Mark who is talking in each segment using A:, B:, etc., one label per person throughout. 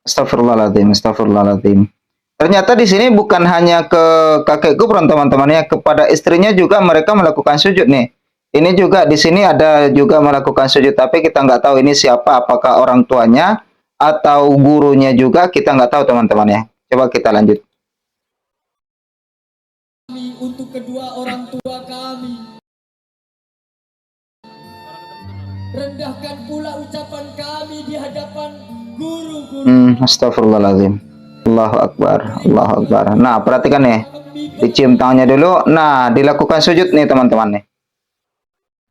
A: Astagfirullahaladzim, astagfirullahaladzim. Ternyata di sini bukan hanya ke kakek gubron teman-teman ya, kepada istrinya juga mereka melakukan sujud nih. Ini juga di sini ada juga melakukan sujud, tapi kita nggak tahu ini siapa, apakah orang tuanya atau gurunya juga, kita nggak tahu teman-teman ya. Coba kita lanjut.
B: Untuk kedua orang tua kami, rendahkan pula ucapan kami di hadapan guru-guru.
A: Astagfirullahaladzim. Allahu Akbar, Allahu Akbar. Nah, perhatikan nih. Dicium tangannya dulu. Nah, dilakukan sujud nih teman-teman nih.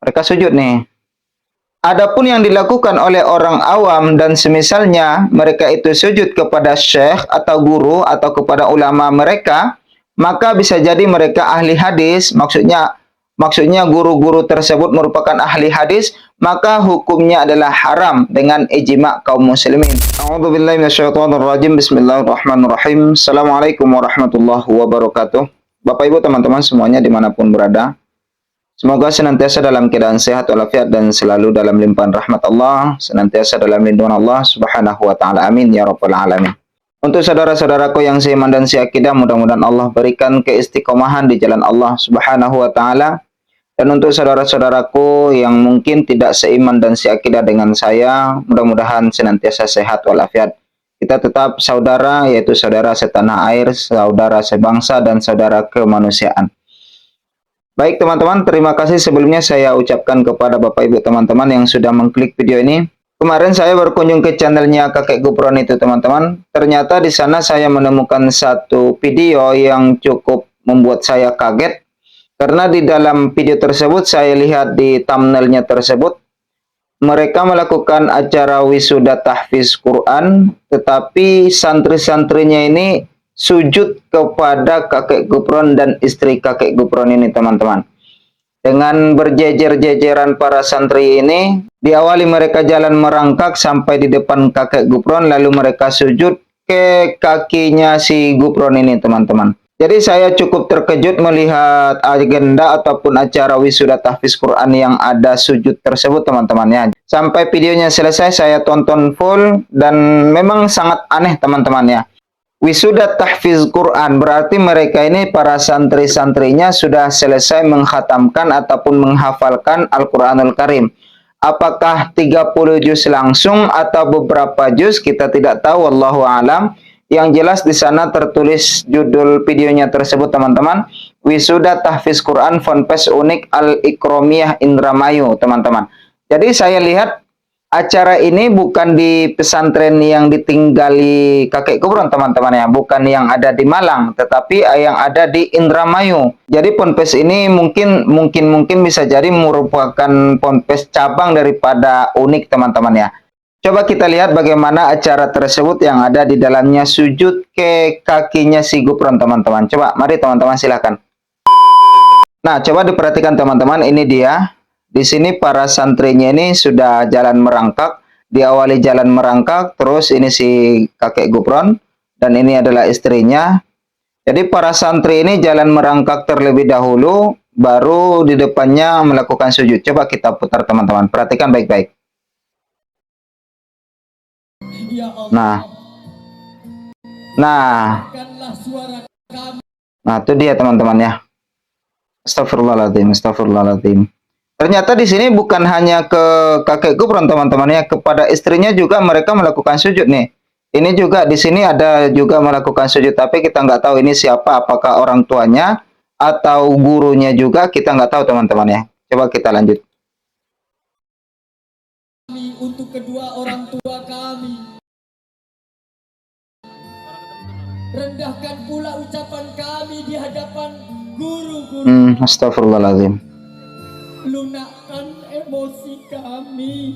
A: Mereka sujud nih. Adapun yang dilakukan oleh orang awam dan semisalnya, mereka itu sujud kepada syekh atau guru atau kepada ulama mereka, maka bisa jadi mereka ahli hadis, maksudnya guru-guru tersebut merupakan ahli hadis, maka hukumnya adalah haram dengan ijma' kaum muslimin. A'udzubillahi minasyaitonirrajim. Bismillahirrahmanirrahim. Assalamualaikum warahmatullahi wabarakatuh. Bapak Ibu teman-teman semuanya dimanapun berada, semoga senantiasa dalam keadaan sehat walafiat dan selalu dalam limpahan rahmat Allah, senantiasa dalam lindungan Allah Subhanahu wa taala. Amin ya rabbal alamin. Untuk saudara-saudaraku yang seiman dan seakidah, mudah-mudahan Allah berikan keistiqomahan di jalan Allah Subhanahu wa taala. Dan untuk saudara-saudaraku yang mungkin tidak seiman dan seakidah dengan saya, mudah-mudahan senantiasa sehat walafiat. Kita tetap saudara, yaitu saudara setanah air, saudara sebangsa, dan saudara kemanusiaan. Baik teman-teman, terima kasih sebelumnya saya ucapkan kepada Bapak Ibu teman-teman yang sudah mengklik video ini. Kemarin saya berkunjung ke channelnya Kakek Gubron itu teman-teman. Ternyata di sana saya menemukan satu video yang cukup membuat saya kaget. Karena di dalam video tersebut saya lihat di thumbnailnya tersebut, mereka melakukan acara wisuda tahfiz Quran, tetapi santri-santrinya ini sujud kepada kakek Gubron dan istri kakek Gubron ini teman-teman. Dengan berjejer-jejeran para santri ini, diawali mereka jalan merangkak sampai di depan kakek Gubron, lalu mereka sujud ke kakinya si Gubron ini teman-teman. Jadi saya cukup terkejut melihat agenda ataupun acara wisuda tahfiz Quran yang ada sujud tersebut teman-teman ya. Sampai videonya selesai saya tonton full dan memang sangat aneh teman-teman ya. Wisuda tahfiz Quran berarti mereka ini para santri-santrinya sudah selesai menghatamkan ataupun menghafalkan Al-Quranul Karim. Apakah 30 juz langsung atau beberapa juz kita tidak tahu, wallahu alam. Yang jelas di sana tertulis judul videonya tersebut teman-teman, Wisuda Tahfiz Quran Fonpes Unik Al-Ikromiyah Indramayu teman-teman. Jadi saya lihat acara ini bukan di pesantren yang ditinggali kakek Gubron teman-teman ya, bukan yang ada di Malang, tetapi yang ada di Indramayu. Jadi ponpes ini mungkin bisa jadi merupakan ponpes cabang daripada Unik teman-teman ya. Coba kita lihat bagaimana acara tersebut yang ada di dalamnya sujud ke kakinya si Gubron teman-teman. Coba mari teman-teman silakan. Nah, coba diperhatikan teman-teman, ini dia. Di sini para santrinya ini sudah jalan merangkak, diawali jalan merangkak, terus ini si kakek Gubron dan ini adalah istrinya. Jadi para santri ini jalan merangkak terlebih dahulu, baru di depannya melakukan sujud. Coba kita putar teman-teman, perhatikan baik-baik. Nah, itu dia teman-teman ya. Astagfirullahaladzim, astagfirullahaladzim. Ternyata di sini bukan hanya ke kakek Gubron teman-teman ya, kepada istrinya juga mereka melakukan sujud nih. Ini juga di sini ada juga melakukan sujud, tapi kita nggak tahu ini siapa, apakah orang tuanya atau gurunya juga, kita nggak tahu teman-teman ya. Coba kita lanjut.
B: Untuk kedua orang tua kami, rendahkan pula ucapan kami di hadapan guru-guru.
A: Astagfirullahaladzim.
B: Lunakkan emosi kami,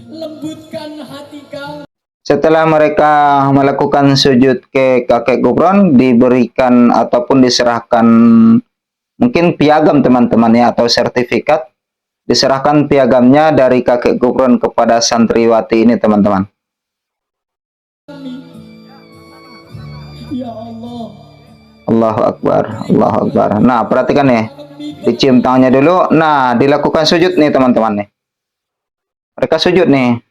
B: lembutkan hati kami.
A: Setelah mereka melakukan sujud ke kakek Gubron, diberikan ataupun diserahkan mungkin piagam teman-teman ya, atau sertifikat. Diserahkan piagamnya dari kakek Gubron kepada santriwati ini teman-teman.
B: Ya Allah.
A: Allahu Akbar, Allahu Akbar. Nah, perhatikan nih. Dicium tangannya dulu. Nah, dilakukan sujud nih teman-teman nih. Mereka sujud nih.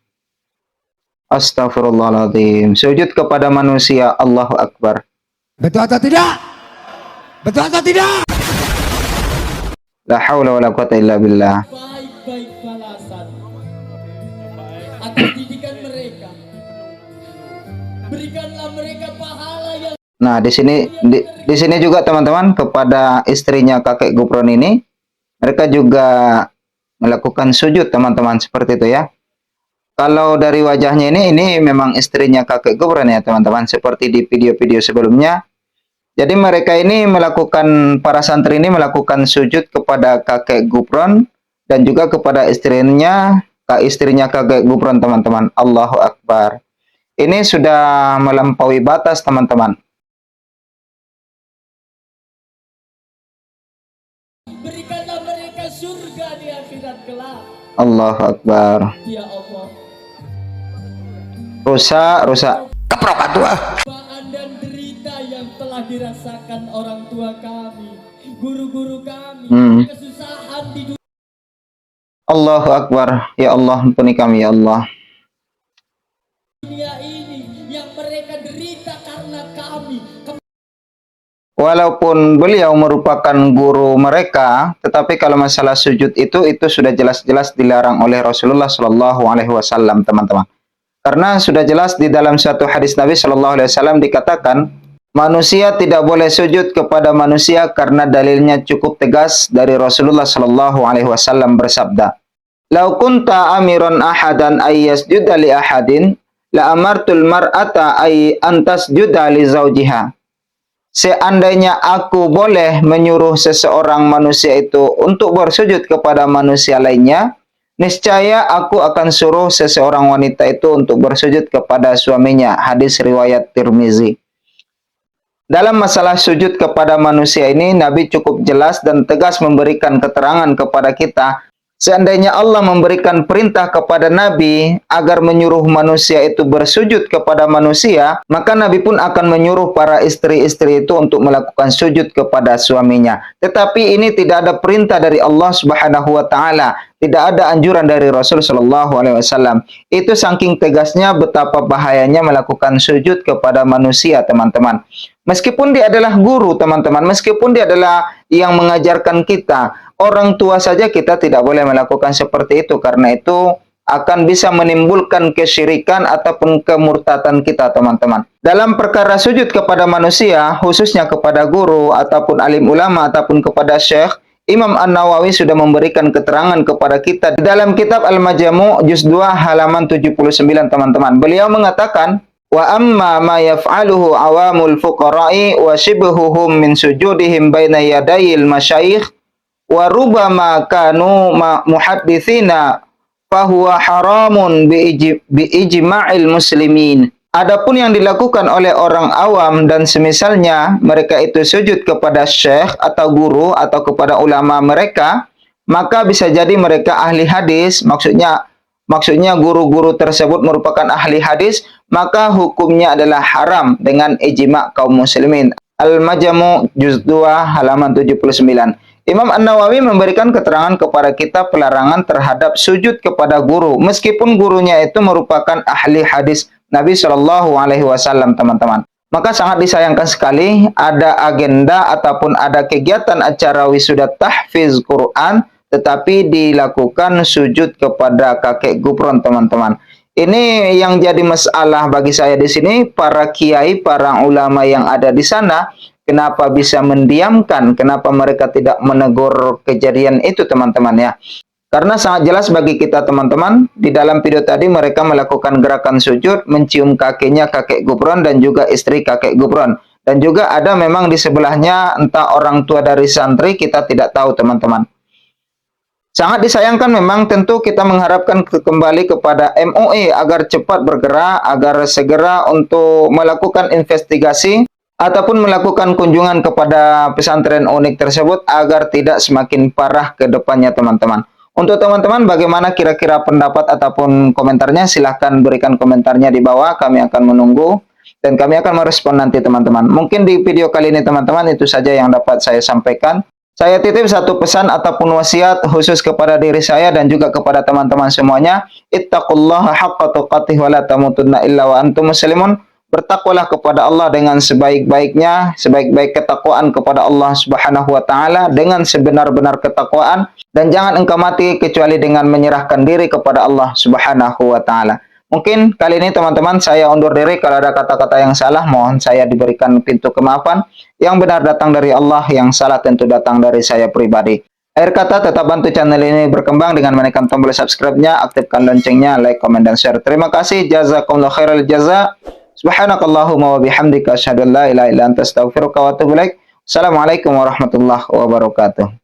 A: Astagfirullahaladzim. Sujud kepada manusia, Allahu Akbar.
C: Betul atau tidak? Betul atau tidak?
A: La haula wala quwata illa billah.
B: Baik-baik balasan atas didikan mereka. Berikanlah mereka pahala yang
A: Nah, di sini juga teman-teman kepada istrinya kakek Gufron ini, mereka juga melakukan sujud teman-teman seperti itu ya. Kalau dari wajahnya ini memang istrinya kakek Gufron ya teman-teman, seperti di video-video sebelumnya. Jadi mereka ini para santri ini melakukan sujud kepada kakek Gufron dan juga kepada istrinya kakek Gufron teman-teman. Allahu Akbar. Ini sudah melampaui batas teman-teman.
B: berikanlah mereka surga di akhirat kelak.
A: Allahu Akbar.
B: Ya Allah.
A: Rusak.
C: Keprokan tua.
B: Cobaan dan derita yang telah dirasakan orang tua kami, guru-guru kami, kesusahan di
A: Allahu Akbar. Ya Allah, ampuni kami ya Allah.
B: dunia ini yang mereka derita karena kami.
A: Walaupun beliau merupakan guru mereka, tetapi kalau masalah sujud itu sudah jelas-jelas dilarang oleh Rasulullah Shallallahu Alaihi Wasallam, teman-teman. Karena sudah jelas di dalam suatu hadis Nabi Shallallahu Alaihi Wasallam dikatakan, manusia tidak boleh sujud kepada manusia karena dalilnya cukup tegas dari Rasulullah Shallallahu Alaihi Wasallam bersabda, "Lau kunta amiran ahadan ayyasjuda li ahadin, la amartul mar'ata ay antasjuda li zaujiha." Seandainya aku boleh menyuruh seseorang manusia itu untuk bersujud kepada manusia lainnya, niscaya aku akan suruh seseorang wanita itu untuk bersujud kepada suaminya. Hadis riwayat Tirmizi. Dalam masalah sujud kepada manusia ini, Nabi cukup jelas dan tegas memberikan keterangan kepada kita. Seandainya Allah memberikan perintah kepada Nabi agar menyuruh manusia itu bersujud kepada manusia, maka Nabi pun akan menyuruh para istri-istri itu untuk melakukan sujud kepada suaminya. Tetapi ini tidak ada perintah dari Allah Subhanahu wa taala, tidak ada anjuran dari Rasul sallallahu alaihi wasallam. Itu saking tegasnya betapa bahayanya melakukan sujud kepada manusia, teman-teman. Meskipun dia adalah guru, teman-teman, meskipun dia adalah yang mengajarkan kita, orang tua saja kita tidak boleh melakukan seperti itu, karena itu akan bisa menimbulkan kesyirikan ataupun kemurtatan kita, teman-teman. Dalam perkara sujud kepada manusia, khususnya kepada guru ataupun alim ulama ataupun kepada syekh, Imam An-Nawawi sudah memberikan keterangan kepada kita di dalam kitab Al-Majmu' juz 2 halaman 79, teman-teman. Beliau mengatakan, wa amma ma yaf'aluhu awamul fuqara'i wa shibhuhum min sujudihim baina yadayil masyayikh wa rubama kanu muhadditsina fahuwa haramun bi ijma'il muslimin. Adapun yang dilakukan oleh orang awam dan semisalnya, mereka itu sujud kepada syekh atau guru atau kepada ulama mereka, maka bisa jadi mereka ahli hadis, maksudnya guru-guru tersebut merupakan ahli hadis, maka hukumnya adalah haram dengan ijma' kaum muslimin. Al-Majmu' juz 2 halaman 79. Imam An-Nawawi memberikan keterangan kepada kita pelarangan terhadap sujud kepada guru, meskipun gurunya itu merupakan ahli hadis Nabi Shallallahu Alaihi Wasallam, teman-teman. Maka sangat disayangkan sekali ada agenda ataupun ada kegiatan acara wisuda tahfiz Quran, tetapi dilakukan sujud kepada kakek Gufron, teman-teman. Ini yang jadi masalah bagi saya di sini, para kiai, para ulama yang ada di sana, kenapa bisa mendiamkan? Kenapa mereka tidak menegur kejadian itu, teman-teman ya? Karena sangat jelas bagi kita, teman-teman, di dalam video tadi mereka melakukan gerakan sujud, mencium kakinya kakek Gufron dan juga istri kakek Gufron. Dan juga ada memang di sebelahnya entah orang tua dari santri, kita tidak tahu, teman-teman. Sangat disayangkan memang, tentu kita mengharapkan kembali kepada MUI agar cepat bergerak, agar segera untuk melakukan investigasi ataupun melakukan kunjungan kepada pesantren unik tersebut agar tidak semakin parah ke depannya, teman-teman. Untuk teman-teman, bagaimana kira-kira pendapat ataupun komentarnya? Silahkan berikan komentarnya di bawah, kami akan menunggu dan kami akan merespon nanti, teman-teman. Mungkin di video kali ini, teman-teman, itu saja yang dapat saya sampaikan. Saya titip satu pesan ataupun wasiat khusus kepada diri saya dan juga kepada teman-teman semuanya. Ittaqullaha haqqa tuqatih wa la tamutunna illa wa antum muslimun. Bertakwalah kepada Allah dengan sebaik-baiknya, sebaik-baik ketakwaan kepada Allah Subhanahu wa taala dengan sebenar-benar ketakwaan, dan jangan engkau mati kecuali dengan menyerahkan diri kepada Allah Subhanahu wa taala. Mungkin kali ini teman-teman saya undur diri. Kalau ada kata-kata yang salah, mohon saya diberikan pintu kemaafan. Yang benar datang dari Allah, yang salah tentu datang dari saya pribadi. Akhir kata, tetap bantu channel ini berkembang dengan menekan tombol subscribe-nya, aktifkan loncengnya, like, comment, dan share. Terima kasih. Jazakumullah khairal jaza. Subhanakallahumma wa bihamdika asyhadu an la ilaha illa anta astaghfiruka wa atubu ilaik. Assalamualaikum warahmatullahi wabarakatuh.